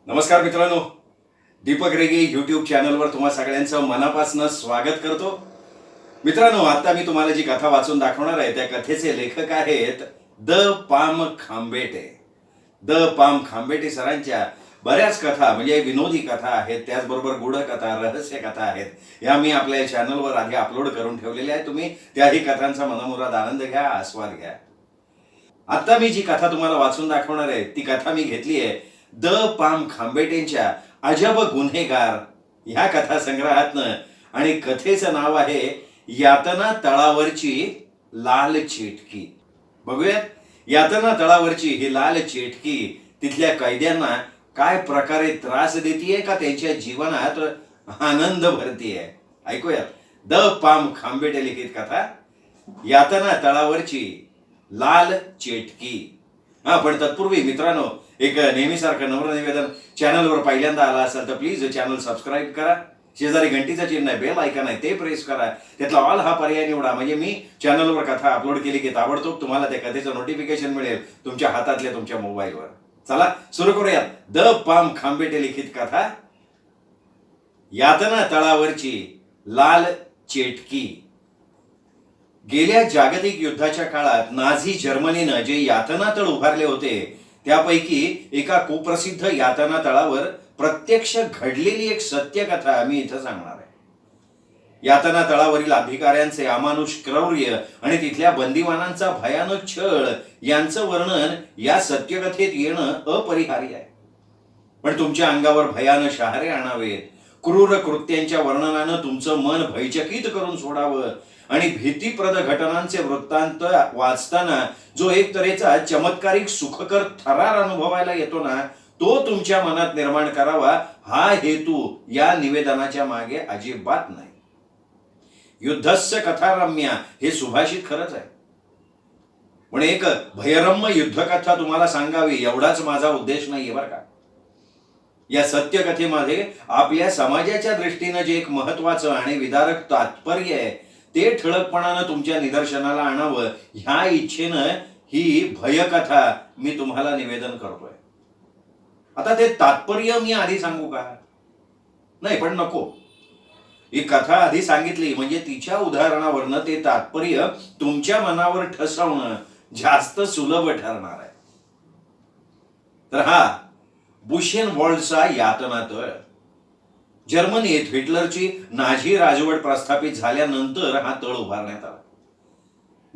नमस्कार मित्रांनो, दीपक रेगे यूट्यूब चॅनलवर तुम्हा सगळ्यांचं मनापासून स्वागत करतो. मित्रांनो, आता मी तुम्हाला जी कथा वाचून दाखवणार आहे त्या कथेचे लेखक आहेत the palm Khambete. The palm Khambete सरांच्या बऱ्याच कथा म्हणजे विनोदी कथा आहेत, त्याचबरोबर गूढ कथा, रहस्य कथा आहेत. या मी आपल्या चॅनलवर आधी अपलोड करून ठेवलेल्या आहेत. तुम्ही त्याही कथांचा मनमुराद आनंद घ्या, आस्वाद घ्या. आता मी जी कथा तुम्हाला वाचून दाखवणार आहे ती कथा मी घेतली आहे द पाम खांबेटेंच्या अजब गुन्हेगार ह्या कथा संग्रहातनं, आणि कथेचं नाव आहे यातना तळावरची लाल चेटकी. बघूयात, यातना तळावरची ही लाल चेटकी तिथल्या कैद्यांना काय प्रकारे त्रास देतीये का त्यांच्या जीवनात आनंद भरतीये. ऐकूयात द पाम खांबेटे लिखित कथा यातना तळावरची लाल चेटकी. पण तत्पूर्वी मित्रांनो, एक नेहमीसारखं नम्र निवेदन, चॅनलवर पहिल्यांदा आला असाल तर प्लीज चॅनल सबस्क्राईब करा. शेजारी घंटीचं चिन्ह आहे, बेल आयकॉन आहे, ते प्रेस करा. त्यातला ऑल हा पर्याय निवडा, म्हणजे मी चॅनलवर कथा अपलोड केली की ताबडतोब तुम्हाला त्या कथेचं नोटिफिकेशन मिळेल तुमच्या हातातल्या तुमच्या मोबाईलवर. चला सुरू करूयात द पाम खांबेटे लिखित कथा यातना तळावरची लाल चेटकी. गेल्या जागतिक युद्धाच्या काळात नाझी जर्मनीनं जे यातना तळ उभारले होते त्यापैकी एका कुप्रसिद्ध यातना तळावर प्रत्यक्ष घडलेली एक सत्यकथा मी इथं सांगणार आहे. यातना तळावरील अधिकाऱ्यांचे अमानुष क्रौर्य आणि तिथल्या बंदिवानांचा भयानक छळ यांचं वर्णन या सत्यकथेत येणं अपरिहार्य आहे. पण तुमच्या अंगावर भयानक शहारे आणावेत, क्रूर कृत्यांच्या वर्णनानं तुमचं मन भयचकित करून सोडावं आणि भीतीप्रद घटनांचे वृत्तांत वाचताना जो एक तऱ्हेचा चमत्कारिक सुखकर थरार अनुभवायला येतो ना, तो तुमच्या मनात निर्माण करावा हा हेतू या निवेदनाच्या मागे अजिबात नाही. युद्धस्य कथारम्या हे सुभाषित खरंच आहे, पण एक भयरम्य युद्धकथा तुम्हाला सांगावी एवढाच माझा उद्देश नाहीये बरं का. या सत्यकथेमध्ये आपल्या समाजाच्या दृष्टीनं जे एक महत्वाचं आणि विदारक तात्पर्य आहे ते ठळकपणानं तुमच्या निदर्शनाला आणावं ह्या इच्छेनं ही भयकथा मी तुम्हाला निवेदन करतोय. आता ते तात्पर्य मी आधी सांगू का? नाही, पण नको. ही कथा आधी सांगितली म्हणजे तिच्या उदाहरणावरनं ते तात्पर्य तुमच्या मनावर ठसवणं जास्त सुलभ ठरणार आहे. तर हा बुशेनवॉल्डचा यातना तळ. जर्मनीत हिटलरची नाझी राजवट प्रस्थापित झाल्यानंतर हा तळ उभारण्यात आला.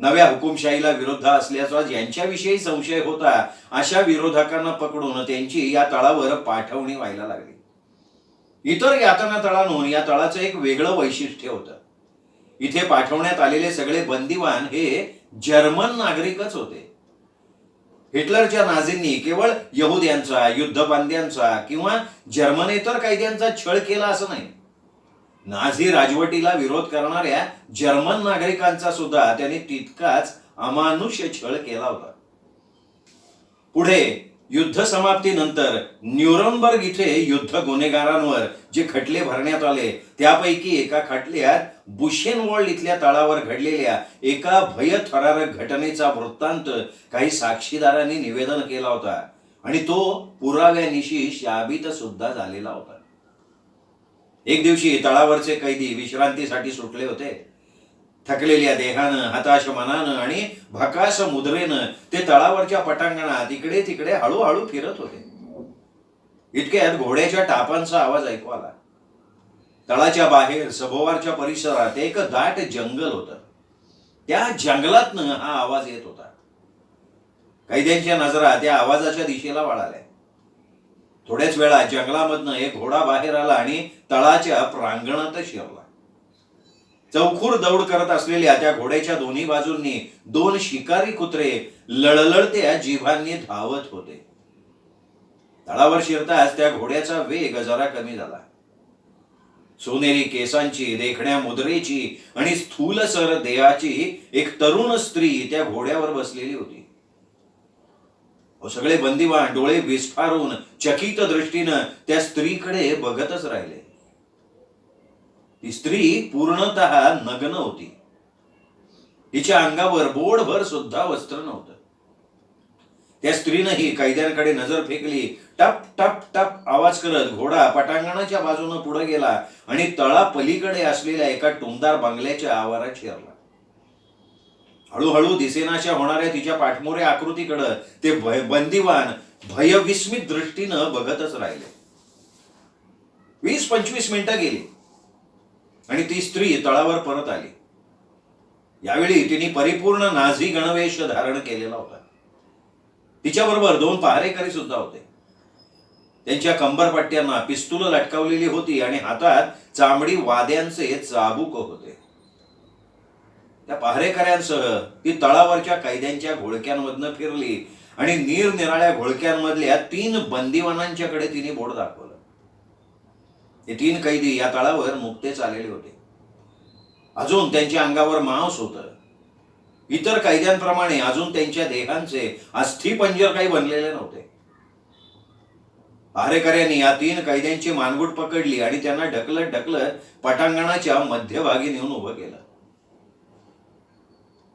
नव्या हुकुमशाहीला विरोध असल्याचा ज्यांच्याविषयी संशय होता अशा विरोधकांना पकडून त्यांची या तळावर पाठवणी व्हायला लागली. इतर यातना तळांहून या तळाचं एक वेगळं वैशिष्ट्य होतं. इथे पाठवण्यात आलेले सगळे बंदिवान हे जर्मन नागरिकच होते. हिटलरच्या नाझींनी केवळ यहुद्यांचा, युद्धबांध्यांचा किंवा जर्मनेतर कैद्यांचा छळ केला असं नाही, नाझी राजवटीला विरोध करणाऱ्या जर्मन नागरिकांचा सुद्धा त्यांनी तितकाच अमानुष छळ केला होता. पुढे युद्ध समाप्तीनंतर न्यूरमबर्ग इथे युद्ध गुन्हेगारांवर जे खटले भरण्यात आले त्यापैकी एका खटल्यात बुशेनवॉल्ड इथल्या तळावर घडलेल्या एका भयथरारक घटनेचा वृत्तांत काही साक्षीदारांनी निवेदन केला होता आणि तो पुराव्यानिशी शाबित सुद्धा झालेला होता. एक दिवशी तळावरचे कैदी विश्रांतीसाठी सुटले होते. थकलेल्या देहानं, हताश मनानं आणि भकास मुद्रेनं ते तळावरच्या पटांगणात इकडे तिकडे हळूहळू फिरत होते. इतक्यात घोड्याच्या टापांचा आवाज ऐकू आला. तळाच्या बाहेर सभोवारच्या परिसरात एक दाट जंगल होतं. त्या जंगलातनं हा आवाज येत होता. कैद्यांच्या नजरा त्या आवाजाच्या दिशेला वळाल्या. थोड्याच वेळा जंगलामधनं एक घोडा बाहेर आला आणि तळाच्या प्रांगणात शिरला. चौखूर दौड करत असलेल्या त्या घोड्याच्या दोन्ही बाजूंनी दोन शिकारी कुत्रे लळलळत्या जिभांनी धावत होते. तळावर शिरताच त्या घोड्याचा वेग जरा कमी झाला. सोनेरी केसांची, देखण्या मुद्रेची आणि स्थूलसर देहाची एक तरुण स्त्री त्या घोड्यावर बसलेली होती. सगळे बंदिवान डोळे विस्फारून चकित दृष्टीनं त्या स्त्रीकडे बघतच राहिले. ती स्त्री पूर्णतः नग्न होती. हिच्या अंगावर बोडभर सुद्धा वस्त्र नव्हतं. त्या स्त्रीनंही कैद्यांकडे नजर फेकली. टप टप टप आवाज करत घोडा पटांगणाच्या बाजूने पुढे गेला आणि तळा पलीकडे असलेल्या एका टुमदार बंगल्याच्या आवारात शिरला. हळूहळू दिसेनाशा होणाऱ्या तिच्या पाठमोऱ्या आकृतीकडे ते बंदिवान भयविस्मित दृष्टीनं बघतच राहिले. 20-25 मिनिटं गेली आणि ती स्त्री तळावर परत आली. यावेळी तिने परिपूर्ण नाझी गणवेश धारण केलेला होता. तिच्याबरोबर 2 पहारेकरी सुद्धा होते. त्यांच्या कंबरपट्ट्यांना पिस्तूल लटकावलेली होती आणि हातात चांबडी वाद्यांचे चाबूक होते. त्या पहारेकऱ्यांसह ती तळावरच्या कैद्यांच्या घोळक्यांमधनं फिरली आणि निरनिराळ्या घोळक्यांमधल्या 3 बंदिवानांच्याकडे तिने बोट दाखवलं. हे 3 कैदी या तळावर नुकतेच आलेले होते. अजून त्यांच्या अंगावर मांस होतं. इतर कैद्यांप्रमाणे अजून त्यांच्या देहांचे अस्थिपंजर काही बनलेले नव्हते. पहारेकऱ्यांनी या 3 कैद्यांची मानगूट पकडली आणि त्यांना ढकलत ढकलत पटांगणाच्या मध्यभागी नेऊन उभं केलं.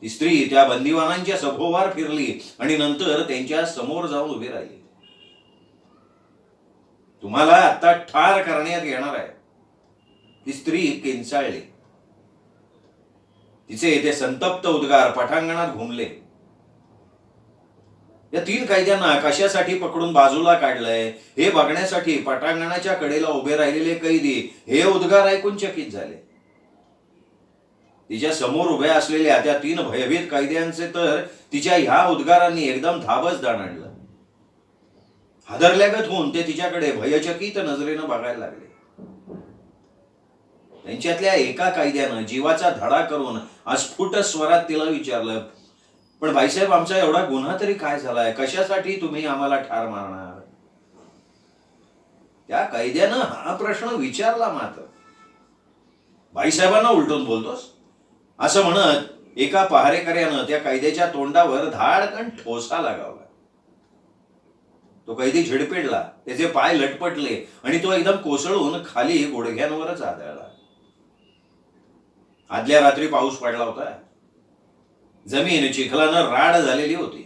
ती स्त्री त्या बंदिवानांच्या सभोवार फिरली आणि नंतर त्यांच्या समोर जाऊन उभी राहिली. तुम्हाला आता ठार करण्यात येणार आहे. ती स्त्री किंचाळली. तिचे ते संतप्त उद्गार पटांगणात घुमले. या 3 कैद्यांना कशासाठी पकडून बाजूला काढलंय हे बघण्यासाठी पटांगणाच्या कडेला उभे राहिलेले कैदी हे उद्गार ऐकून चकित झाले. तिच्या समोर उभ्या असलेल्या त्या 3 भयभीत कैद्यांचे तर तिच्या ह्या उद्गारांनी एकदम धाबच दाणाडलं. हादरल्यागत होऊन ते तिच्याकडे भयचकित नजरेनं बघायला लागले. त्यांच्यातल्या एका कैद्यानं जीवाचा धडा करून अस्फुट स्वरात तिला विचारलं, पण भाईसाहेब, आमचा एवढा गुन्हा तरी काय झालाय? कशासाठी तुम्ही आम्हाला ठार मारणार? त्या कैद्यानं हा प्रश्न विचारला मात्र. भाईसाहेबांना उलटून बोलतोस असं म्हणत एका पहारेकऱ्यानं त्या कैद्याच्या तोंडावर धाडकन ठोसा लगावला. तो कैदी झिडपेडला, त्याचे पाय लटपटले आणि तो एकदम कोसळून खाली गुडघ्यांवरच आदळला. आदल्या रात्री पाऊस पडला होता. जमीन चिखलानं राड झालेली होती.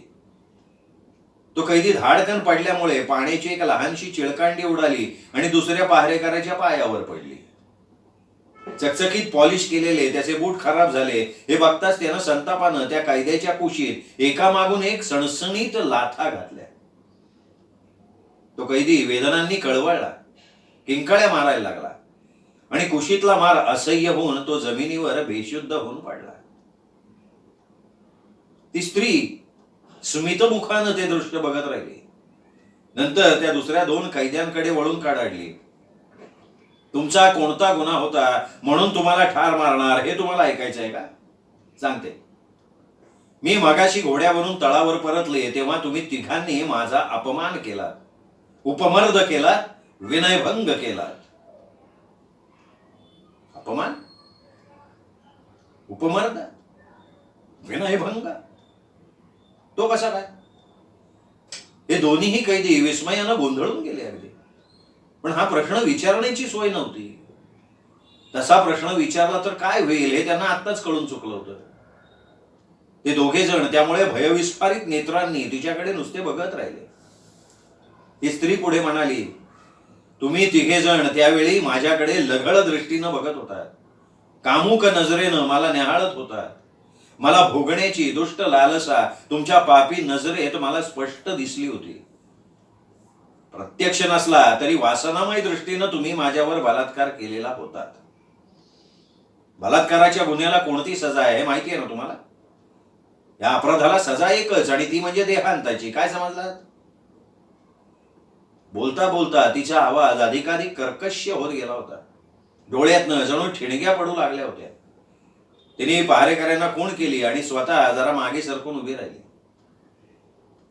तो कैदी धाडकन पडल्यामुळे पाण्याची एक लहानशी चिळकांडी उडाली आणि दुसऱ्या पहारेकऱ्याच्या पायावर पडली. चकचकीत पॉलिश केलेले त्याचे बूट खराब झाले हे बघताच त्यानं संतापानं त्या कैद्याच्या कुशीत एकामागून एक सणसणीत लाथा घातल्या. तो कैदी वेदनांनी कळवळला, किंकाळ्या मारायला लागला आणि कुशीतला मार असह्य होऊन तो जमिनीवर बेशुद्ध होऊन पडला. ती स्त्री स्मितमुखानं ते दृश्य बघत राहिली. नंतर त्या दुसऱ्या 2 कैद्यांकडे वळून काढली. तुमचा कोणता गुन्हा होता म्हणून तुम्हाला ठार मारणार हे तुम्हाला ऐकायचं आहे का? सांगते. मी मगाशी घोड्यावरून तळावर परतले तेव्हा तुम्ही तिघांनी माझा अपमान केला, उपमर्द केला, विनयभंग केला. अपमान, उपमर्द, विनयभंग, तो कसा काय? हे दोन्हीही कैदी विस्मयानं गोंधळून गेले अगदी. पण हा प्रश्न विचारण्याची सोय नव्हती. तसा प्रश्न विचारला तर काय होईल हे त्यांना आत्ताच कळून चुकलं होतं. ते दोघे जण त्यामुळे भयविस्फारित नेत्रांनी तिच्याकडे नुसते बघत राहिले. ही स्त्री पुढे म्हणाली, तुम्ही तिघे जण त्यावेळी माझ्याकडे लघळ दृष्टीनं बघत होतात. कामुक नजरेनं मला निहाळत होतात. मला भोगण्याची दुष्ट लालसा तुमच्या पापी नजरेत मला स्पष्ट दिसली होती. प्रत्यक्ष नसला तरी वासनामय दृष्टीनं तुम्ही माझ्यावर बलात्कार केलेला होता. बलात्काराच्या गुन्ह्याला कोणती सजा आहे हे माहिती आहे ना तुम्हाला? या अपराधाला सजा एकच आणि ती म्हणजे देहांताची. काय समजलात? बोलता बोलता तिचा आवाज अधिकाधिक कर्कश होत गेला होता. डोळ्यातनं जणू ठिणग्या पडू लागल्या होत्या. तिने पहारेकऱ्यांना खूण केली आणि स्वतः जरा मागे सरकून उभी राहिली.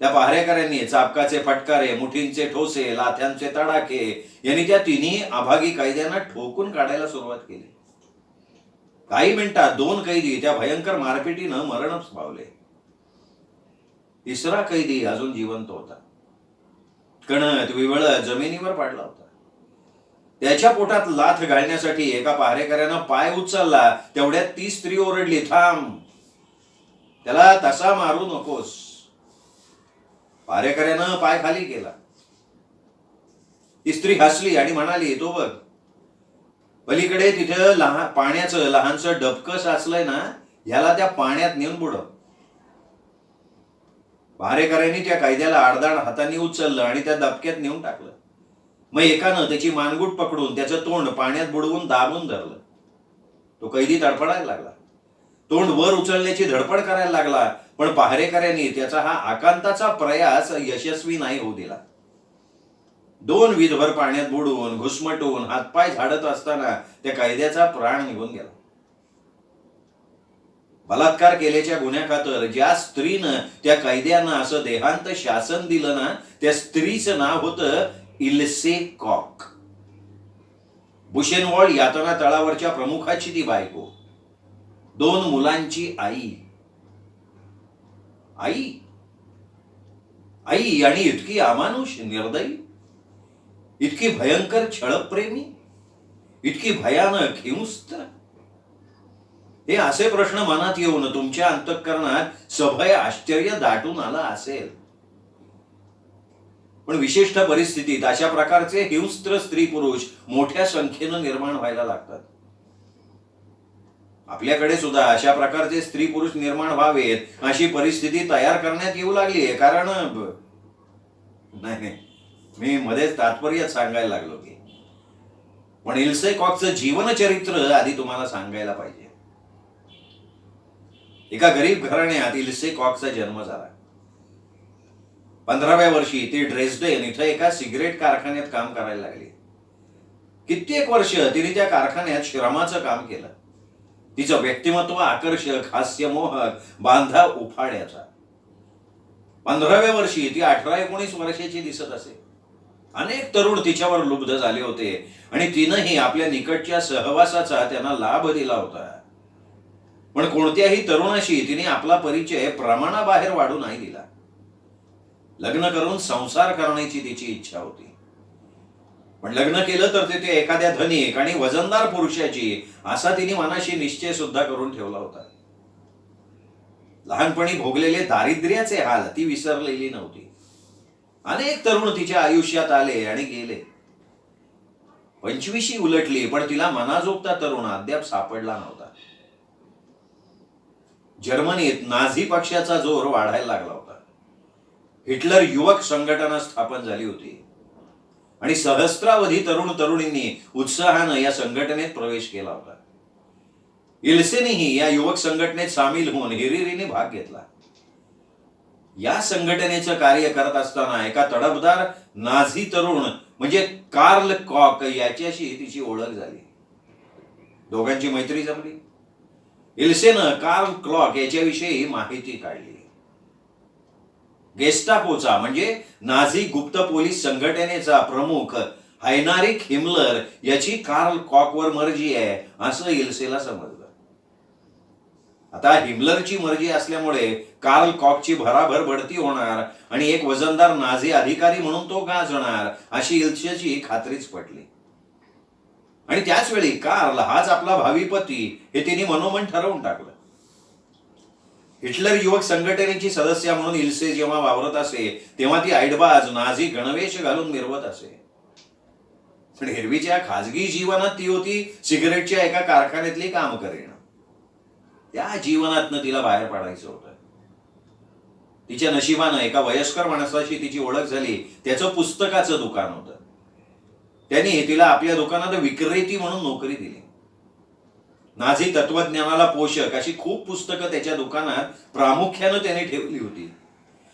त्या पहारेकऱ्यांनी चाबकाचे फटकारे, मुठींचे ठोसे, लाथ्यांचे तडाखे यांनी त्या 3 अभागी कैद्यांना ठोकून काढायला सुरुवात केली. काही मिनिटात 2 कैदी त्या भयंकर मारपिटीनं मरणच पावले. 3रा कैदी अजून जिवंत होता. कणत विवळत जमिनीवर पडला होता. त्याच्या पोटात लाथ घालण्यासाठी एका पहारेकऱ्यानं पाय उचलला तेवढ्यात ती स्त्री ओरडली, थांब. त्याला तसा मारू नकोस. पारेकऱ्यानं पाय खाली केला. ती स्त्री हसली आणि म्हणाली, तो बघ पलीकडे तिथं पाण्याचं लहानसं डबकं साचलंय ना, ह्याला त्या पाण्यात नेऊन बुडव. पहारेकऱ्यांनी त्या कैद्याला आडदाड हातांनी उचललं आणि त्या डबक्यात नेऊन टाकलं. मग एकानं त्याची मानगूट पकडून त्याचं तोंड पाण्यात बुडवून दाबून धरलं. तो कैदी तडफडायला लागला. तोंड वर उचलण्याची धडपड करायला लागला, पण पहारेकऱ्यांनी त्याचा हा आकांताचा प्रयास यशस्वी नाही होऊ दिला. 2 विधभर पाण्यात बुडवून घुसमटून हातपाय झाडत असताना त्या कैद्याचा प्राण निघून गेला. बलात्कार केल्याच्या गुन्ह्याखातर ज्या स्त्रीनं त्या कैद्यांना असं देहांत शासन दिलं ना, त्या स्त्रीचं नाव होतं इल्से कॉक. बुशेनवॉल्ड यातना तळावरच्या प्रमुखाची ती बायको, 2 मुलांची आई. आई आई आणि इतकी अमानुष, निर्दयी, इतकी भयंकर छळप्रेमी, इतकी भयानक हिंस्त्र. हे असे प्रश्न मनात येऊन तुमच्या अंतःकरणात सभय आश्चर्य दाटून आलं असेल. पण विशिष्ट परिस्थितीत अशा प्रकारचे हिंस्त्र स्त्री पुरुष मोठ्या संख्येनं निर्माण व्हायला लागतात. आपल्याकडे सुद्धा अशा प्रकारचे स्त्री पुरुष निर्माण व्हावेत अशी परिस्थिती तयार करण्यात येऊ लागली आहे. कारण नाही, मी मध्येच तात्पर्य सांगायला लागलो की, पण इल्से कॉकचं जीवनचरित्र आधी तुम्हाला सांगायला पाहिजे. एका गरीब घराण्यात इल्से कॉकचा जन्म झाला. 15व्या वर्षी ती ड्रेसडेन इथं एका सिगरेट कारखान्यात काम करायला लागली. कित्येक वर्ष तिने त्या कारखान्यात श्रमाचं काम केलं. तिचं व्यक्तिमत्व आकर्षक, हास्यमोहक, बांधा उफाड्याचा. 15व्या वर्षी ती 18-19 वर्षाची दिसत असे. अनेक तरुण तिच्यावर लुब्ध झाले होते आणि तिनंही आपल्या निकटच्या सहवासाचा त्यांना लाभ दिला होता. पण कोणत्याही तरुणाशी तिने आपला परिचय प्रमाणाबाहेर वाढू नाही दिला. लग्न करून संसार करण्याची तिची इच्छा होती. पण लग्न केलं तर ते एखाद्या धनिक आणि वजनदार पुरुषाची, असा तिने मनाशी निश्चय सुद्धा करून ठेवला होता. लहानपणी भोगलेले दारिद्र्याचे हाल ती विसरलेली नव्हती. अनेक तरुण तिच्या आयुष्यात आले आणि गेले. 25शी उलटली, पण तिला मनाजोगता तरुण अद्याप सापडला नव्हता. जर्मनीत नाझी पक्षाचा जोर वाढायला लागला होता. हिटलर युवक संघटना स्थापन झाली होती आणि सहस्रावधी तरुण तरुणींनी उत्साहानं या संघटनेत प्रवेश केला होता. इल्सेनेही या युवक संघटनेत सामील होऊन हिरिरीने भाग घेतला. या संघटनेचं कार्य करत असताना एका तडफदार नाझी तरुण म्हणजे कार्ल कॉक याच्याशी तिची ओळख झाली. दोघांची मैत्री जमली. इल्सेनं कार्ल क्लॉक याच्याविषयी माहिती काढली. गेस्टापोचा म्हणजे नाझी गुप्त पोलीस संघटनेचा प्रमुख हायनारिक हिमलर याची कार्ल कॉकवर मर्जी आहे असं इल्सेला समजलं. आता हिमलरची मर्जी असल्यामुळे कार्ल कॉकची भराभर बढती होणार आणि एक वजनदार नाझी अधिकारी म्हणून तो गाजणार अशी इल्सेची खात्रीच पटली. आणि त्याच वेळी कार्ल हाच आपला भावी पती हे तिने मनोमन ठरवून टाकलं. हिटलर युवक संघटनेची सदस्य म्हणून इल्से जेव्हा वावरत असे तेव्हा ती ऐडबाज नाझी गणवेश घालून मिरवत असे. पण एरवीच्या खाजगी जीवनात ती होती सिगरेटच्या एका कारखान्यातली काम करेन. त्या जीवनातनं तिला बाहेर पाडायचं होतं. तिच्या नशिबानं एका वयस्कर माणसाशी तिची ओळख झाली. त्याचं पुस्तकाचं दुकान होतं. त्यांनी तिला आपल्या दुकानात विक्रेती म्हणून नोकरी दिली. नाझी तत्वज्ञानाला पोषक अशी खूप पुस्तकं त्याच्या दुकानात प्रामुख्यानं त्याने ठेवली होती.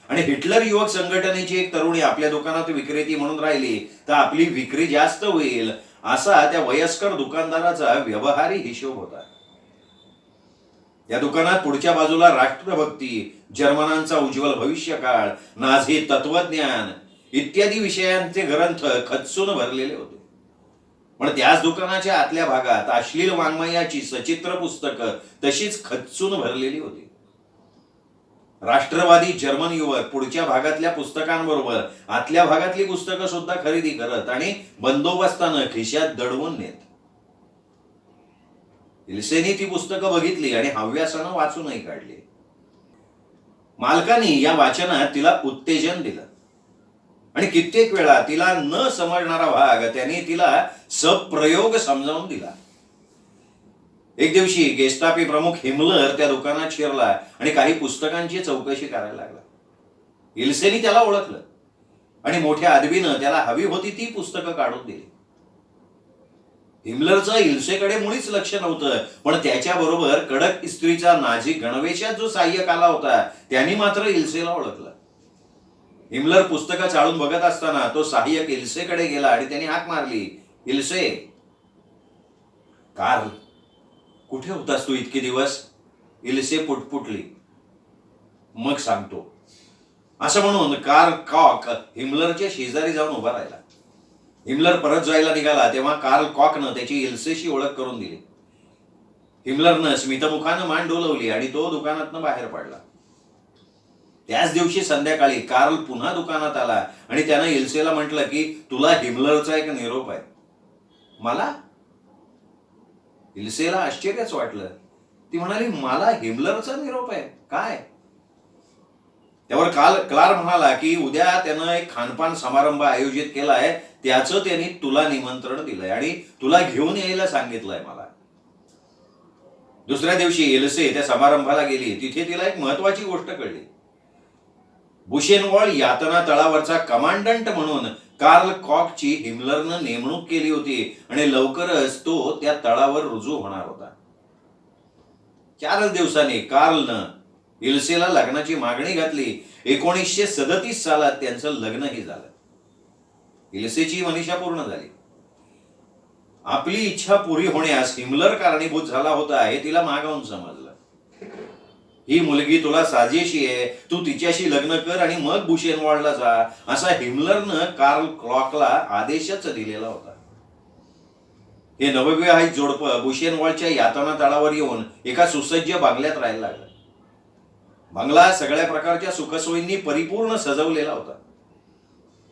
आणि हिटलर युवक संघटनेची एक तरुणी आपल्या दुकानात विक्रेती म्हणून राहिली तर आपली विक्री जास्त होईल असा त्या वयस्कर दुकानदाराचा व्यवहारी हिशोब होता. या दुकानात पुढच्या बाजूला राष्ट्रभक्ती, जर्मनांचा उज्ज्वल भविष्यकाळ, नाझी तत्वज्ञान इत्यादी विषयांचे ग्रंथ खच्चून भरलेले होते. पण त्याच दुकानाच्या आतल्या भागात अश्लील वाङ्मयाची सचित्र पुस्तकं तशीच खच्चून भरलेली होती. राष्ट्रवादी जर्मन युवक पुढच्या भागातल्या पुस्तकांबरोबर आतल्या भागातली पुस्तकं सुद्धा खरेदी करत आणि बंदोबस्तानं खिशात दडवून नेत. इल्सेनी ती पुस्तकं बघितली आणि हव्यासानं वाचूनही काढली. मालकाने या वाचनात तिला उत्तेजन दिलं आणि कित्येक वेळा तिला न समजणारा भाग त्यांनी तिला सप्रयोग समजावून दिला. एक दिवशी गेस्टापी प्रमुख हिमलर त्या दुकानात शिरला आणि काही पुस्तकांची चौकशी करायला लागला. इल्सेनी त्याला ओळखलं आणि मोठ्या अदबीनं त्याला हवी होती ती पुस्तकं काढून दिली. हिमलरचं इल्सेकडे मुळीच लक्ष नव्हतं, पण त्याच्याबरोबर कडक इस्त्रीचा नाझी गणवेशात जो सहाय्यक आला होता त्यांनी मात्र इल्सेला ओळखलं. हिमलर पुस्तकं चाळून बघत असताना तो सहाय्यक इल्सेकडे गेला आणि त्यांनी हाक मारली, इल्से. कार्ल, कुठे होतास तू इतके दिवस? इल्से पुटपुटली. मग सांगतो, असं म्हणून कार्ल कॉक हिमलरच्या शेजारी जाऊन उभा राहिला. हिमलर परत जायला निघाला तेव्हा कार्ल कॉकनं त्याची इल्सेशी ओळख करून दिली. हिमलरनं स्मितमुखानं मान डोलवली आणि तो दुकानातनं बाहेर पडला. त्याच दिवशी संध्याकाळी कार्ल पुन्हा दुकानात आला आणि त्यानं इल्सेला म्हटलं की तुला हिमलरचा एक निरोप आहे. मला? इल्सेला आश्चर्यच वाटलं. ती म्हणाली, मला हिमलरचा निरोप आहे? काय? त्यावर क्लार्क म्हणाला की उद्या त्यानं एक खानपान समारंभ आयोजित केलाय, त्याचं त्यांनी तुला निमंत्रण दिलंय आणि तुला घेऊन यायला सांगितलंय मला. दुसऱ्या दिवशी इल्से त्या समारंभाला गेली. तिथे तिला एक महत्वाची गोष्ट कळली. बुशेनवॉल यातना तळावरचा कमांडंट म्हणून कार्ल कॉकची हिमलरनं नेमणूक केली होती आणि लवकरच तो त्या तळावर रुजू होणार होता. 4 दिवसांनी कार्लनं इल्सेला लग्नाची मागणी घातली. 1937 सालात त्यांचं लग्नही झालं. इल्सेची मनीषा पूर्ण झाली. आपली इच्छा पुरी होण्यास हिमलर कारणीभूत झाला होता हे तिला मागावून समजलं. ही मुलगी तुला साजेशी आहे, तू तिच्याशी लग्न कर आणि मग बुशेनवॉलला जा, असा हिमलरनं कार्ल क्लॉकला आदेशच दिलेला होता. हे नवविवाहित जोडपं बुशेनवॉलच्या यातना तळावर येऊन एका सुसज्ज बंगल्यात राहायला लागलं. बंगला सगळ्या प्रकारच्या सुखसोयींनी परिपूर्ण सजवलेला होता.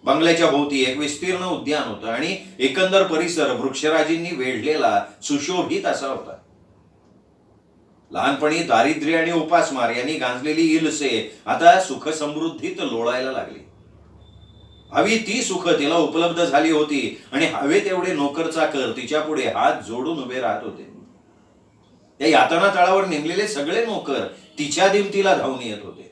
बंगल्याच्या भोवती एक विस्तीर्ण उद्यान होतं आणि एकंदर परिसर वृक्षराजींनी वेढलेला सुशोभित असा होता. लहानपणी दारिद्र्य आणि उपासमार यांनी गांजलेली इल्से आता सुख समृद्धीत लोळायला लागली. हवी ती सुख तिला उपलब्ध झाली होती आणि हवे तेवढे नोकर चाकर तिच्या पुढे हात जोडून उभे राहत होते. त्या यातना तळावर नेमलेले सगळे नोकर तिच्या दिमतीला धावून येत होते.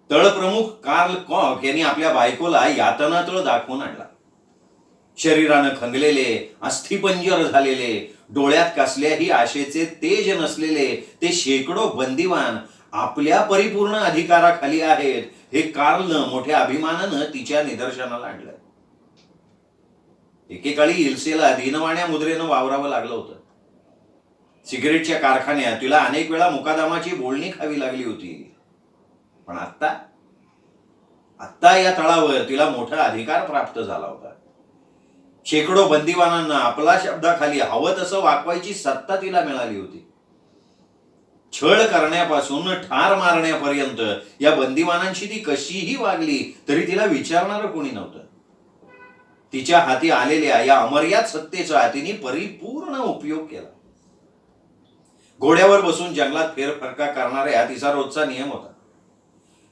तळप्रमुख कार्ल कॉक यांनी आपल्या बायकोला यातना तळ दाखवून आणला. शरीरानं खंगलेले, अस्थिपंजर झालेले, डोळ्यात कसल्याही आशेचे तेज नसलेले ते शेकडो बंदिवान आपल्या परिपूर्ण अधिकाराखाली आहेत हे कार्लनं मोठ्या अभिमानानं तिच्या निदर्शनाला आणलं. एकेकाळी इल्सेला दीनवाण्या मुद्रेनं वावरावं लागलं होतं. सिगरेटच्या कारखान्यात तिला अनेक वेळा मुकादमाची बोलणी खावी लागली होती. पण आत्ता या तळावर तिला मोठा अधिकार प्राप्त झाला होता. शेकडो बंदिवानांना आपला शब्दाखाली हवं तसं वागवायची सत्ता तिला मिळाली होती. छळ करण्यापासून ठार मारण्यापर्यंत या बंदिवानांशी ती कशीही वागली तरी तिला विचारणारं कोणी नव्हतं. तिच्या हाती आलेल्या या अमर्याद सत्तेचा तिने परिपूर्ण उपयोग केला. घोड्यावर बसून जंगलात फेरफटका करणाऱ्या तिचा रोजचा नियम होता.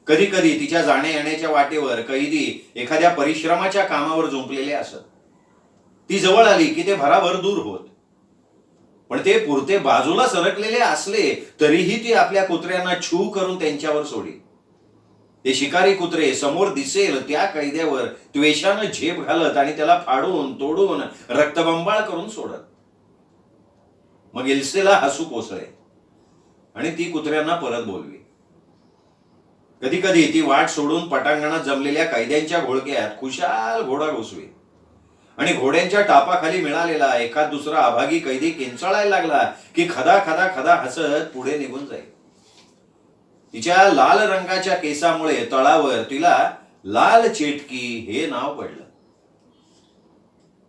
कधी कधी तिच्या जाण्या येण्याच्या वाटेवर कैदी एखाद्या परिश्रमाच्या कामावर जुंपलेले असत. ती जवळ आली की ते भराभर दूर होत. पण ते पुरते बाजूला सरकलेले असले तरीही ती आपल्या कुत्र्यांना छू करून त्यांच्यावर सोडी. ते शिकारी कुत्रे समोर दिसेल त्या कैद्यावर त्वेषानं झेप घालत आणि त्याला फाडून तोडून रक्तबंबाळ करून सोडत. मग इल्सेला हसू कोसळे आणि ती कुत्र्यांना परत बोलवी. कधी कधी ती वाट सोडून पटांगणात जमलेल्या कैद्यांच्या घोळक्यात खुशाल घोडा घुसवी आणि घोड्यांच्या टापाखाली मिळालेला एखाद दुसरा अभागी कैदी किंचाळायला लागला की खदा खदा खदा हसत पुढे निघून जाईल. तिच्या लाल रंगाच्या केसामुळे तळावर तिला लाल चेटकी हे नाव पडलं.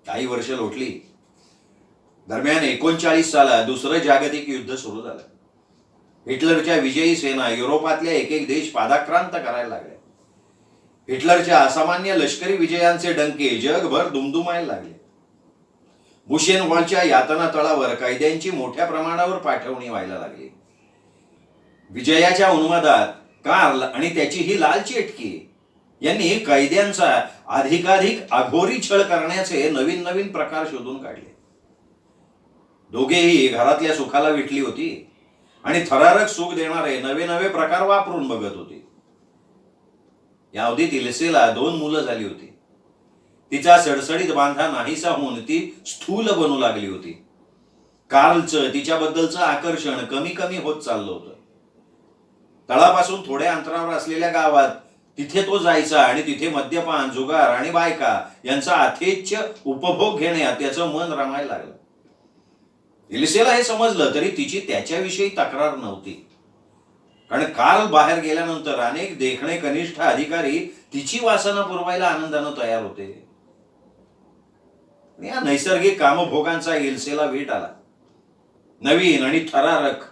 काही वर्ष लोटली. दरम्यान 39 सालात दुसरं जागतिक युद्ध सुरू झालं. हिटलरच्या विजयी सेना युरोपातल्या एक एक देश पादाक्रांत करायला लागल्या. हिटलरच्या असामान्य लष्करी विजयांचे डंके जगभर दुमदुमायला लागले. बुशेनवॉलच्या यातना तळावर कैद्यांची मोठ्या प्रमाणावर पाठवणी व्हायला लागली. विजयाच्या उन्मादात कार्ल आणि त्याची ही लाल चेटकी यांनी कैद्यांचा अधिकाधिक अघोरी छळ करण्याचे नवीन नवीन प्रकार शोधून काढले. दोघेही घरातल्या सुखाला विटली होती आणि थरारक सुख देणारे नवे नवे प्रकार वापरून बघत होते. या अवधीत इल्सेला 2 मुलं झाली होती. तिचा सडसडीत बांधा नाहीसा होऊन ती स्थूल बनू लागली होती. कार्लचं तिच्याबद्दलचं आकर्षण कमी कमी होत चाललं होतं. तळापासून थोड्या अंतरावर असलेल्या गावात तिथे तो जायचा आणि तिथे मद्यपान, जुगार आणि बायका यांचा अथेच्छ उपभोग घेण्यात त्याचं मन रमायला लागलं. इल्सेला हे समजलं तरी तिची त्याच्याविषयी तक्रार नव्हती, कारण कार्ल बाहेर गेल्यानंतर अनेक देखणे कनिष्ठ अधिकारी तिची वासना पुरवायला आनंदानं तयार होते. या नैसर्गिक कामभोगांचा इल्सेला वीट आला. नवीन आणि थरारक,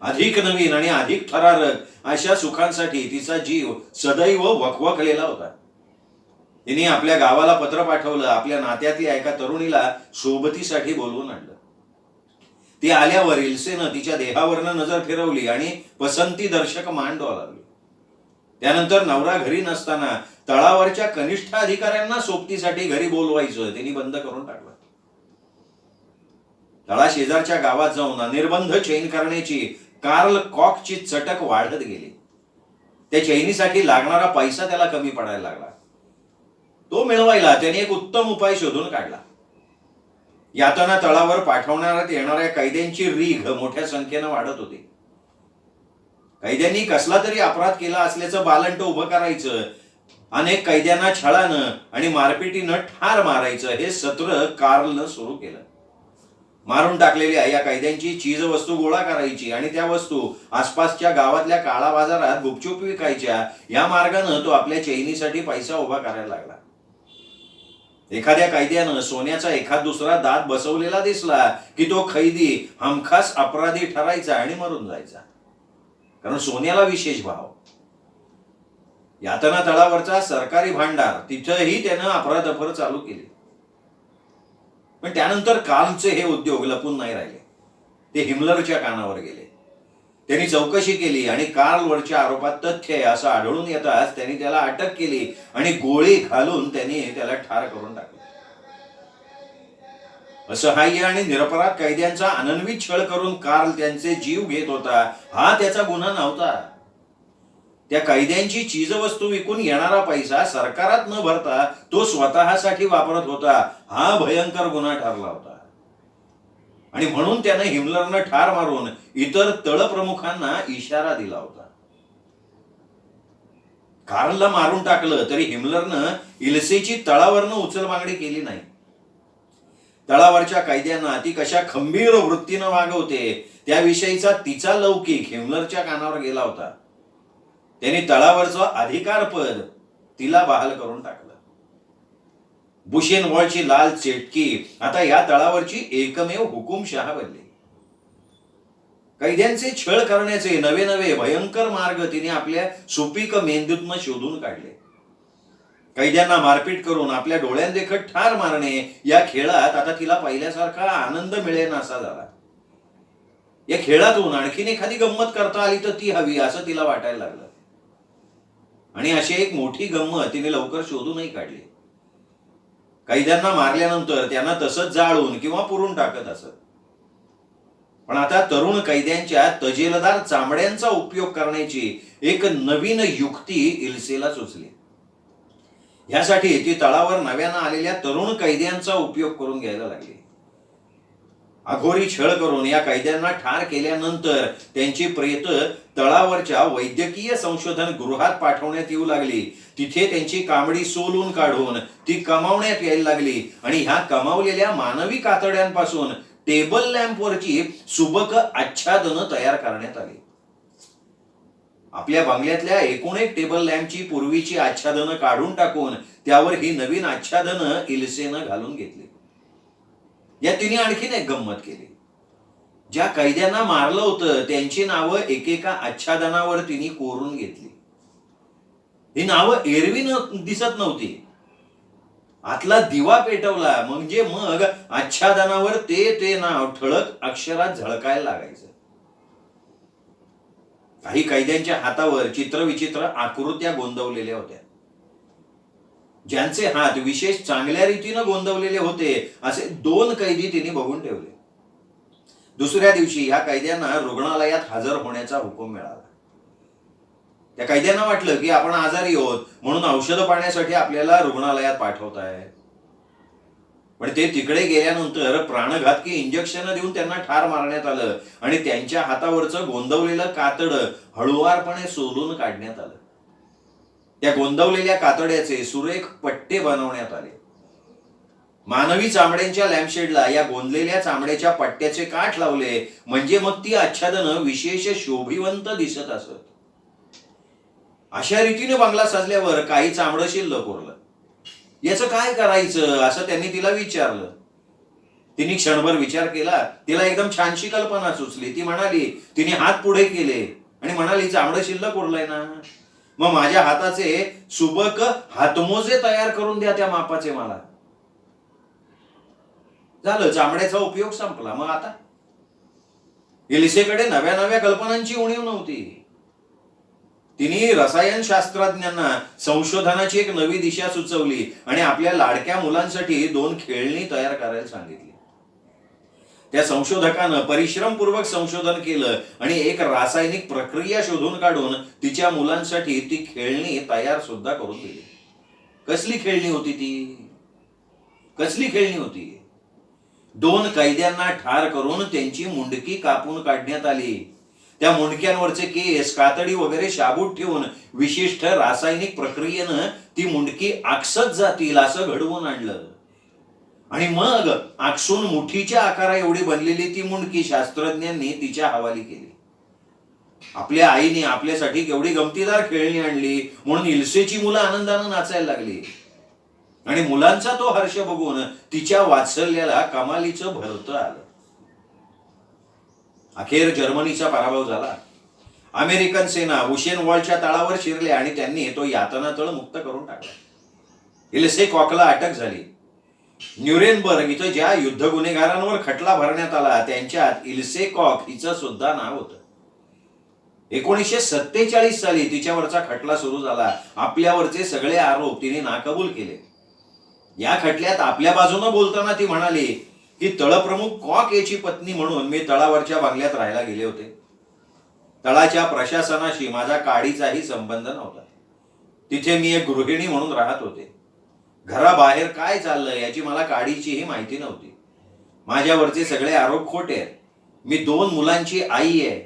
अधिक नवीन आणि अधिक थरारक अशा सुखांसाठी तिचा जीव सदैव वखवखलेला होता. तिने आपल्या गावाला पत्र पाठवलं. आपल्या नात्यातल्या एका तरुणीला सोबतीसाठी बोलवून आणलं. ती आल्यावर इल्सेनं तिच्या देहावरनं नजर फिरवली आणि पसंती दर्शक मान डोलावली. त्यानंतर नवरा घरी नसताना तळावरच्या कनिष्ठ अधिकाऱ्यांना सोबतीसाठी घरी बोलवायचं तिने बंद करून टाकलं. तळा शेजारच्या गावात जाऊन अनिर्बंध चैन करण्याची कार्ल कॉकची चटक वाढत गेली. त्या चैनीसाठी लागणारा पैसा त्याला कमी पडायला लागला. तो मिळवायला त्याने एक उत्तम उपाय शोधून काढला. यातना तळावर पाठवण्यात येणाऱ्या कैद्यांची रीघ मोठ्या संख्येनं वाढत होती. कैद्यांनी कसला तरी अपराध केला असल्याचं बालंट उभं करायचं, अनेक कैद्यांना छळानं आणि मारपिटीनं ठार मारायचं हे सत्र कार्लनं सुरू केलं. मारून टाकलेल्या या कैद्यांची चीज वस्तू गोळा करायची आणि त्या वस्तू आसपासच्या गावातल्या काळा बाजारात गुपचूप विकायच्या. या मार्गानं तो आपल्या चैनीसाठी पैसा उभा करायला लागला. एखाद्या कैद्यानं सोन्याचा एखाद दुसरा दात बसवलेला दिसला की तो कैदी हमखास अपराधी ठरायचा आणि मरून जायचा, कारण सोन्याला विशेष भाव. यातना तळावरचा सरकारी भांडार, तिथंही त्यानं अफरातफर चालू केली. पण त्यानंतर कार्लचे हे उद्योग लपून नाही राहिले. ते हिमलरच्या कानावर गेले. त्यांनी चौकशी केली आणि कार्लवरच्या आरोपात तथ्य आहे असं आढळून येताच त्यांनी त्याला अटक केली आणि गोळी घालून त्यांनी त्याला ठार करून टाकले. असहाय्य आणि निरपराध कैद्यांचा अनन्वित छळ करून कार्ल त्यांचे जीव घेत होता, हा त्याचा गुन्हा नव्हता. त्या कैद्यांची चीजवस्तू विकून येणारा पैसा सरकारात न भरता तो स्वतःसाठी वापरत होता, हा भयंकर गुन्हा ठरला होता. आणि म्हणून त्यानं हिमलरनं ठार मारून इतर तळप्रमुखांना इशारा दिला होता. कार्लला मारून टाकलं तरी हिमलरनं इल्सेची तळावरनं उचलबांगडी केली नाही. तळावरच्या कैद्यांना ती कशा खंबीर वृत्तीनं वागवते त्याविषयीचा तिचा लौकिक हिमलरच्या कानावर गेला होता. त्यांनी तळावरचं अधिकारपद तिला बहाल करून टाकलं. बुशेनवॉलची लाल चेटकी आता या तळावरची एकमेव हुकुमशहा बनली. कैद्यांचे छळ करण्याचे नवे नवे भयंकर मार्ग तिने आपल्या सुपीक मेंदूतनं शोधून काढले. कैद्यांना मारपीट करून आपल्या डोळ्यांदेखत ठार मारणे या खेळात आता तिला पहिल्यासारखा आनंद मिळेनासा झाला. या खेळातून आणखीन एखादी गंमत करता आली तर ती हवी असं तिला वाटायला लागलं. आणि अशी एक मोठी गंमत तिने लवकर शोधूनही काढली. कैद्यांना मारल्यानंतर त्यांना तसंच जाळून किंवा पुरून टाकत असत. पण आता तरुण कैद्यांच्या तजेलदार चामड्यांचा उपयोग करण्याची एक नवीन युक्ती इल्सेला सुचली. यासाठी ती तळावर नव्यानं आलेल्या तरुण कैद्यांचा उपयोग करून घ्यायला लागली. अघोरी छळ करून या कैद्यांना ठार केल्यानंतर त्यांची प्रेत तळावरच्या वैद्यकीय संशोधन गृहात पाठवण्यात येऊ लागली. तिथे त्यांची कामडी सोलून काढून ती कमावण्यात यायला लागली आणि ह्या कमावलेल्या मानवी कातड्यांपासून टेबल लॅम्पवरची सुबक आच्छादनं तयार करण्यात आली. आपल्या बंगल्यातल्या एकूण एक टेबल लॅम्पची पूर्वीची आच्छादनं काढून टाकून त्यावर ही नवीन आच्छादनं इल्सेनं घालून घेतली. या तिने आणखीन एक गंमत केली. ज्या कैद्यांना मारलं होतं त्यांची नावं एकेका आच्छादनावर तिने कोरून घेतली. ही नावं एरवी दिसत नव्हती. आतला दिवा पेटवला म्हणजे मग आच्छादनावर ते नाव ठळक अक्षरात झळकायला लागायचं. काही कैद्यांच्या हातावर चित्रविचित्र आकृत्या गोंदवलेल्या होत्या. ज्यांचे हात विशेष चांगल्या रीतीनं गोंदवलेले होते असे 2 कैदी तिने बघून ठेवले. दुसऱ्या दिवशी ह्या कैद्यांना रुग्णालयात हजर होण्याचा हुकूम मिळाला. त्या कैद्यांना वाटलं की आपण आजारी आहोत म्हणून औषधं पाण्यासाठी आपल्याला रुग्णालयात पाठवताय. पण ते तिकडे गेल्यानंतर प्राणघातकी इंजेक्शन देऊन त्यांना ठार मारण्यात आलं आणि त्यांच्या हातावरचं गोंदवलेलं कातडं हळुवारपणे सोलून काढण्यात आलं. त्या गोंदवलेल्या कातड्याचे सुरेख पट्टे बनवण्यात आले. मानवी चामड्यांच्या लॅम्पशेडला या गोंदलेल्या चामड्याच्या पट्ट्याचे काठ लावले म्हणजे मग ती आच्छादनं विशेष शोभिवंत दिसत असत. अशा रीतीने बंगला सजल्यावर काही चामडं शिल्लक उरलं. याचं काय करायचं असं त्यांनी तिला विचारलं. तिने क्षणभर विचार केला. तिला एकदम छानशी कल्पना सुचली. ती म्हणाली, तिने हात पुढे केले आणि म्हणाली, चामडं शिल्लक उरलंय ना, मग माझ्या हाताचे सुबक हातमोजे तयार करून द्या त्या मापाचे मला. झालं, चामड्याचा उपयोग संपला. मग आता इल्सेकडे नव्या नव्या कल्पनांची उणीव नव्हती. तिने रसायनशास्त्रज्ञांना संशोधनाची एक नवी दिशा सुचवली आणि आपल्या लाडक्या मुलांसाठी 2 खेळणी तयार करायला सांगितली. त्या संशोधकानं परिश्रमपूर्वक संशोधन केलं आणि एक रासायनिक प्रक्रिया शोधून काढून तिच्या मुलांसाठी ती खेळणी तयार सुद्धा करून दिली. कसली खेळणी होती ती? कसली खेळणी होती? 2 कैद्यांना ठार करून त्यांची मुंडकी कापून काढण्यात आली. त्या मुंडक्यांवरचे केस, कातडी वगैरे शाबूत ठेवून विशिष्ट रासायनिक प्रक्रियेनं ती मुंडकी आकसत जातील असं घडवून आणलं. आणि मग आकसून मुठीच्या आकारा एवढी बनलेली ती मुंडकी शास्त्रज्ञांनी तिच्या हवाली केली. आपल्या आईने आपल्यासाठी केवढी गमतीदार खेळणी आणली म्हणून इल्सेची मुलं आनंदानं नाचायला लागली. आणि मुलांचा तो हर्ष बघून तिच्या वात्सल्याला कमालीचं भरतं आलं. अखेर जर्मनीचा पराभव झाला. अमेरिकन सेना बुशेन वॉलच्या तळावर शिरल्या आणि त्यांनी तो यातना तळ मुक्त करून टाकला. इल्से कॉकला अटक झाली. न्यूरेनबर्ग इथं ज्या युद्ध गुन्हेगारांवर खटला भरण्यात आला त्यांच्यात इल्से कॉक हिचं सुद्धा नाव होतं. 1947 साली तिच्यावरचा खटला सुरू झाला. आपल्यावरचे सगळे आरोप तिने नाकबूल केले. या खटल्यात आपल्या बाजूने बोलताना ती म्हणाली की तळप्रमुख कॉक याची पत्नी म्हणून मी तळावरच्या बंगल्यात राहायला गेले होते. तळाच्या प्रशासनाशी माझा काडीचाही संबंध नव्हता. तिथे मी एक गृहिणी म्हणून राहत होते. घराबाहेर काय चाललंय याची मला काडीचीही माहिती नव्हती. माझ्यावरचे सगळे आरोप खोटे आहेत. मी 2 मुलांची आई आहे.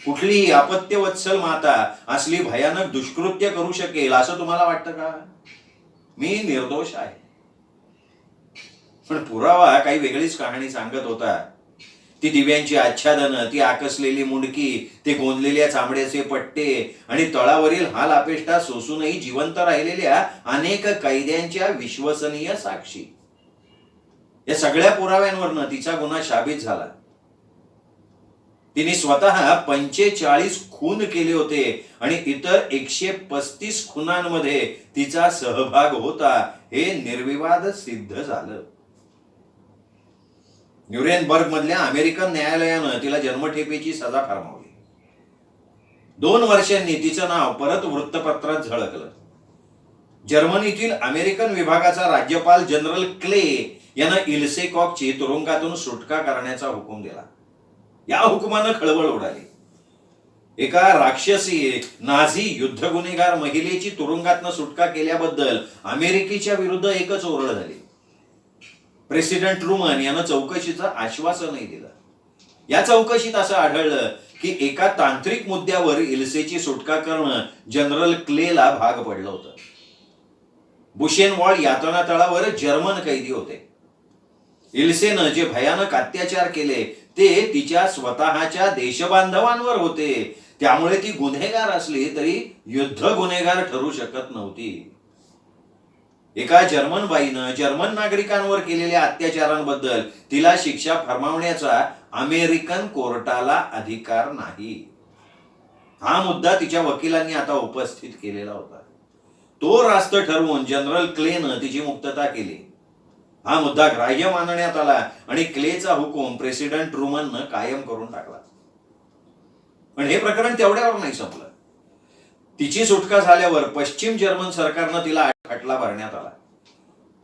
कुठलीही अपत्यवत्सल माता असली भयानक दुष्कृत्य करू शकेल असं तुम्हाला वाटतं का? मी निर्दोष आहे. पण पुरावा काही वेगळीच कहाणी सांगत होता. ती दिव्यांची आच्छादनं, ती आकसलेली मुंडकी, ते गोंदलेल्या चामड्याचे पट्टे आणि तळावरील हाल अपेष्टा सोसूनही जिवंत राहिलेल्या अनेक कैद्यांच्या विश्वसनीय साक्षी. या सगळ्या पुराव्यांवरनं तिचा गुन्हा साबित झाला. तिने स्वतः 45 खून केले होते आणि इतर 135 खुनांमध्ये तिचा सहभाग होता हे निर्विवाद सिद्ध झालं. न्यूरेनबर्ग मधल्या अमेरिकन न्यायालयानं तिला जन्मठेपेची सजा फरमावली. 2 वर्षांनी तिचं नाव परत वृत्तपत्रात झळकलं. जर्मनीतील अमेरिकन विभागाचा राज्यपाल जनरल क्ले यानं इल्से कॉकची तुरुंगातून सुटका करण्याचा हुकूम दिला. या हुकुमानं खळबळ उडाली. एका राक्षसी नाझी युद्ध गुन्हेगार महिलेची तुरुंगातनं सुटका केल्याबद्दल अमेरिकेच्या विरुद्ध एकच ओरड झाली. प्रेसिडेंट ट्रुमन यानं चौकशीचं आश्वासनही दिलं. या चौकशीत असं आढळलं की एका तांत्रिक मुद्द्यावर इल्सेची सुटका करणं जनरल क्लेला भाग पडलं होतं. बुशेन वॉल यातना तळावर जर्मन कैदी होते. इल्सेनं जे भयानक अत्याचार केले ते तिच्या स्वतःच्या देशबांधवांवर होते. त्यामुळे ती गुन्हेगार असली तरी युद्ध गुन्हेगार ठरू शकत नव्हती. एका जर्मन बाईनं जर्मन नागरिकांवर केलेल्या अत्याचारांबद्दल तिला शिक्षा फरमावण्याचा अमेरिकन कोर्टाला अधिकार नाही. हा मुद्दा तिच्या वकिलांनी आता उपस्थित केलेला होता. तो रास्त ठरवून जनरल क्लेनं तिची मुक्तता केली. हा मुद्दा ग्राह्य मानण्यात आला आणि क्लेचा हुकूम प्रेसिडेंट ट्रुमननं कायम करून टाकला. पण हे प्रकरण तेवढ्यावर नाही संपलं. तिची सुटका झाल्यावर पश्चिम जर्मन सरकारनं तिला खटला भरण्यात आला.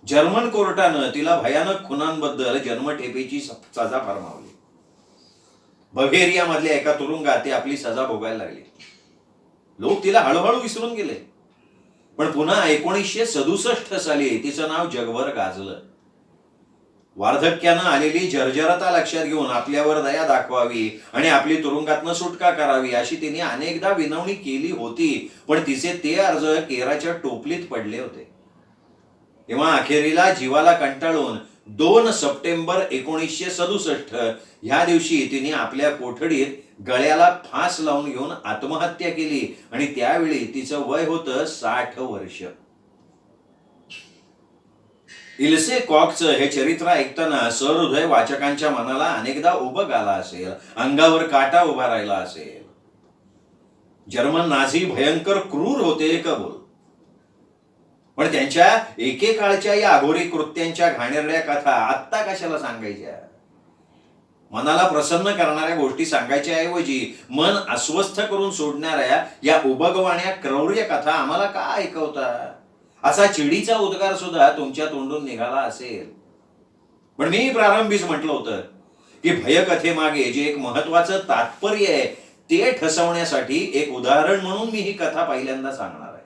जर्मन कोर्टानं तिला भयानक खुनांबद्दल जन्मठेपेची सजा फरमावली. बव्हेरिया मधल्या एका तुरुंगात ती आपली सजा भोगायला लागली. लोक तिला हळूहळू विसरून गेले. पण पुन्हा 1967 साली तिचं नाव जगभर गाजलं. वार्धक्यानं आलेली जर्जरता लक्षात घेऊन आपल्यावर दया दाखवावी आणि आपली तुरुंगातनं सुटका करावी अशी तिने अनेकदा विनवणी केली होती. पण तिचे ते अर्ज केराच्या टोपलीत पडले होते. तेव्हा अखेरीला जीवाला कंटाळून 2 सप्टेंबर 1967 ह्या दिवशी तिने आपल्या कोठडीत गळ्याला फास लावून घेऊन आत्महत्या केली आणि त्यावेळी तिचं वय होतं 60 वर्ष. इल्से कॉकचं हे चरित्र ऐकताना सहृदय वाचकांच्या मनाला अनेकदा उबग आला असेल, अंगावर काटा उभा राहिला असेल. जर्मन नाझी भयंकर क्रूर होते कबूल, पण त्यांच्या एकेकाळच्या या अघोरी कृत्यांच्या घाणेरड्या कथा आत्ता कशाला सांगायच्या? मनाला प्रसन्न करणाऱ्या गोष्टी सांगायच्या ऐवजी मन अस्वस्थ करून सोडणाऱ्या या उबगवाण्या क्रौर्य कथा आम्हाला का ऐकवता? असा चिडीचा उद्गार सुद्धा तुमच्या तोंडून निघाला असेल. पण मी प्रारंभीच म्हटलं होतं की भयकथेमागे जे एक महत्वाचं तात्पर्य आहे ते ठसवण्यासाठी एक उदाहरण म्हणून मी ही कथा पहिल्यांदा सांगणार आहे.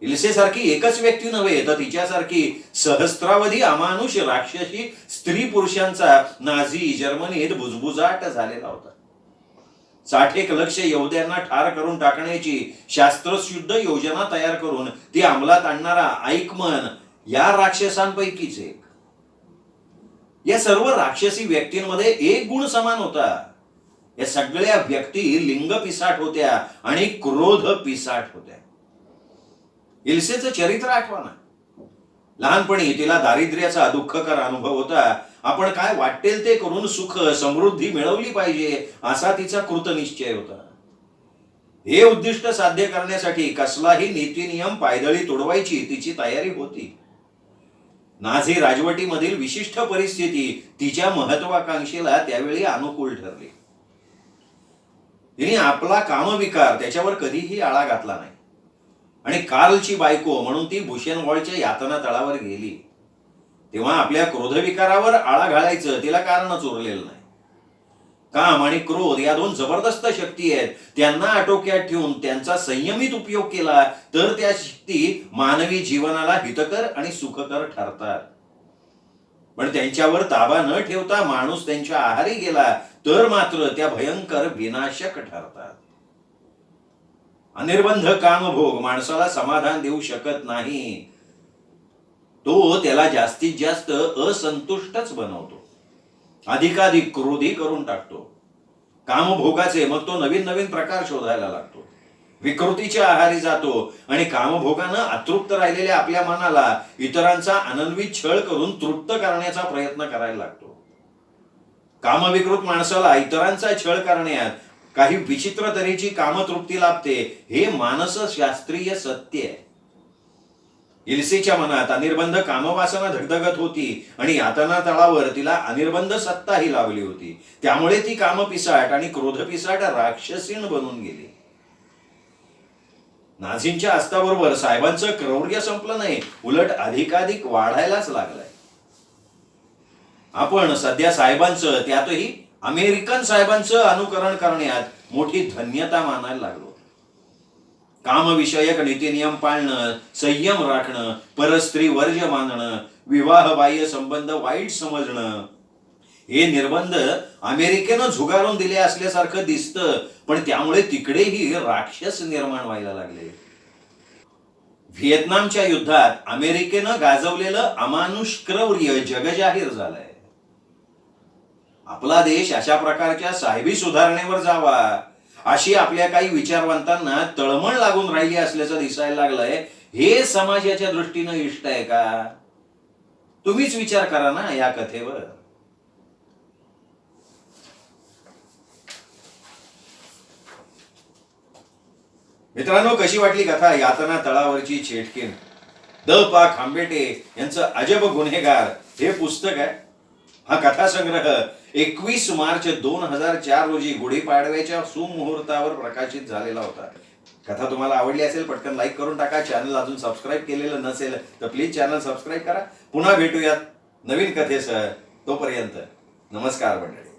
इल्से सारखी एकच व्यक्ती नव्हे तर तिच्यासारखी सहस्त्रावधी अमानुष राक्षसी स्त्री पुरुषांचा नाझी जर्मनीत बुजबुजाट झालेला होता. 60 लाख यहुद्यांना ठार करून टाकण्याची शास्त्रशुद्ध योजना तयार करून ती अंमलात आणणारा ऐकमन या राक्षसांपैकीच एक. या सर्व राक्षसी व्यक्तींमध्ये एक गुण समान होता. या सगळ्या व्यक्ती लिंग पिसाट होत्या आणि क्रोध पिसाट होत्या. इल्सेचं चरित्र आठवा ना. लहानपणी तिला दारिद्र्याचा दुःखकर अनुभव होता. आपण काय वाटेल ते करून सुख समृद्धी मिळवली पाहिजे असा तिचा कृतनिश्चय होता. हे उद्दिष्ट साध्य करण्यासाठी कसलाही नीतिनियम पायदळी तोडवायची तिची तयारी होती. नाझी राजवटीमधील विशिष्ट परिस्थिती तिच्या महत्वाकांक्षेला त्यावेळी अनुकूल ठरली. तिने आपला कामविकार त्याच्यावर कधीही आळा घातला नाही आणि कार्लची बायको म्हणून ती बुशेनवॉल्डच्या यातना तळावर गेली. तेव्हा आपल्या क्रोधविकारावर आळा घालायचं तिला कारणच उरलेलं नाही. काम आणि क्रोध या 2 जबरदस्त शक्ती आहेत. त्यांना आटोक्यात ठेवून त्यांचा संयमित उपयोग केला तर त्या शक्ती मानवी जीवनाला हितकर आणि सुखकर ठरतात. पण त्यांच्यावर ताबा न ठेवता माणूस त्यांच्या आहारी गेला तर मात्र त्या भयंकर विनाशक ठरतात. अनिर्बंध कामभोग माणसाला समाधान देऊ शकत नाही. तो त्याला जास्तीत जास्त असंतुष्टच बनवतो, अधिकाधिक क्रोधी करून टाकतो. कामभोगाचे मग तो नवीन नवीन प्रकार शोधायला लागतो, विकृतीच्या आहारी जातो आणि कामभोगानं अतृप्त राहिलेल्या आपल्या मनाला इतरांचा आनंदवी छळ करून तृप्त करण्याचा प्रयत्न करायला लागतो. कामविकृत माणसाला इतरांचा छळ करण्यात काही विचित्र तऱ्हेची कामतृप्ती लाभते. हे मानसशास्त्रीय सत्य आहे. इल्सेच्या मनात अनिर्बंध कामवासना धगधगत होती आणि यातना तळावर तिला अनिर्बंध सत्ताही लावली होती. त्यामुळे ती कामपिसाट आणि क्रोधपिसाट राक्षसीण बनून गेली. नाझींच्या अस्ताबरोबर साहेबांचं क्रौर्य संपलं नाही, उलट अधिकाधिक वाढायलाच लागलंय. आपण सध्या साहेबांचं, त्यातही अमेरिकन साहेबांचं अनुकरण करण्यात मोठी धन्यता मानायला लागलो. कामविषयक नीतिनियम पाळणं, संयम राखणं, परस्त्री वर्ज्य मानणं, विवाह बाह्य संबंध वाईट समजणं, हे निर्बंध अमेरिकेनं झुगारून दिले असल्यासारखं दिसतं. पण त्यामुळे तिकडेही राक्षस निर्माण व्हायला लागले. व्हिएतनामच्या युद्धात अमेरिकेनं गाजवलेलं अमानुष क्रौर्य जगजाहीर झालंय. आपला देश अशा प्रकारच्या साहेबी सुधारणेवर जावा अशी आपल्या काही विचारवंतांना तळमळ लागून राहिली असल्याचं दिसायला लागलंय. हे समाजाच्या दृष्टीनं इष्ट आहे का? तुम्हीच विचार करा ना या कथेवर. मित्रांनो, कशी वाटली कथा यातना तळावरची चेटकीण? द पा खांबेटे यांचं अजब गुन्हेगार हे पुस्तक आहे. हा कथासंग्रह 21 मार्च 2004 रोजी गुढीपाडव्याच्या सुमुहूर्तावर प्रकाशित झालेला होता. कथा तुम्हाला आवडली असेल पटकन लाईक करून टाका. चॅनल अजून सबस्क्राईब केलेलं नसेल तर प्लीज चॅनल सबस्क्राईब करा. पुन्हा भेटूयात नवीन कथेसह. तोपर्यंत नमस्कार मंडळी.